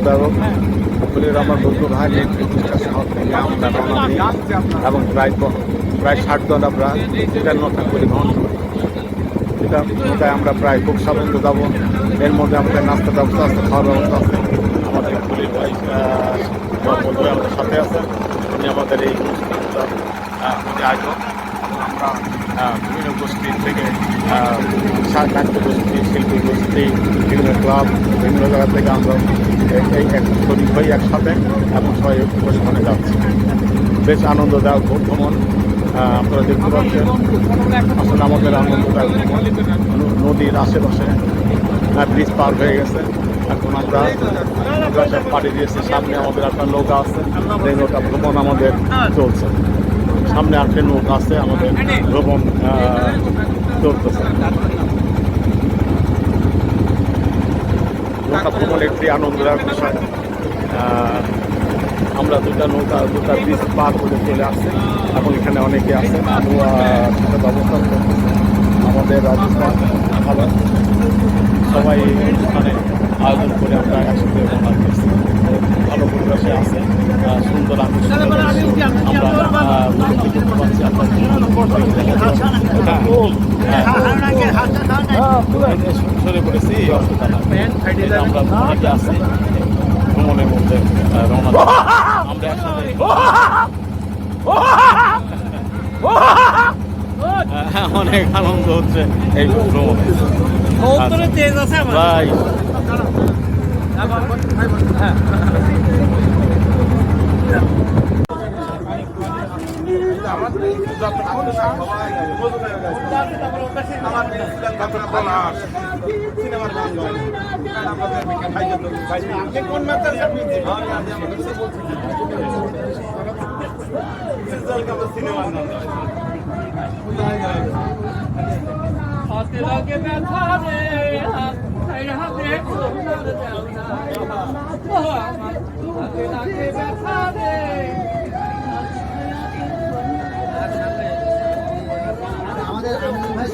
আনন্দদায়ক। হুগলির আমার বন্ধু ভাইয়ের প্রতিষ্ঠা শহর থেকে আমরা রওনা দিই এবং প্রায় 60 জন আমরা এটা নৌকা পরিবহন করি। এটা নৌকায় আমরা প্রায় খুব সাবন্ধ যাবো। এর মধ্যে আমাদের নাস্তার ব্যবস্থা আছে, খাওয়ার ব্যবস্থা আছে। আমাদের হুগলির ভাই বন্ধু আমাদের সাথে আছেন, উনি আমাদের এই আয়োজন। আমরা বিভিন্ন গোষ্ঠী থেকে নাট্য গোষ্ঠী, শিল্পী গোষ্ঠী, বিভিন্ন ক্লাব, বিভিন্ন জায়গা থেকে আমরা এই এক শরীর হই একসাথে এবং সবাই পরিবহনে যাচ্ছি। বেশ আনন্দদায়ক ভ্রমণ আপনারা দেখতে পাচ্ছেন। আসলে আমাদের আনন্দদায়ক ভ্রমণ। নদীর আশেপাশে ব্রিজ পার হয়ে গেছে। এখন আমরা পাড়ি দিয়েছি। সামনে আমাদের একটা নৌকা আছে, সেই নৌকা ভ্রমণ আমাদের চলছে। সামনে আরেকটা নৌকা আছে, আমাদের ভ্রমণ চলতেছে। নৌকা ভ্রমণ একটি আনন্দদায়ক বিষয়। আমরা দুটা ব্রিজ পার করে চলে আসছি এবং এখানে অনেকে আছে ব্যবস্থা করতেছে। আমাদের রাজস্থান ভালো সবাই অনুষ্ঠানে আয়োজন করে আমরা একসাথে রওনা দিয়েছি। ভালো পরিবেশে আছে, সুন্দর আকর্ষণ আমরা উপলব্ধি করতে পারছি। সরে পড়েছি আমরা অনেকে আছি ভ্রমণের মধ্যে রওনা আমরা একসাথে অনেক আনন্দ হচ্ছে এই ভ্রমণে। ভাই হাতে লাগে ব্যথা রে, হাতে লাগে ব্যথা রে। আমাদের ভাই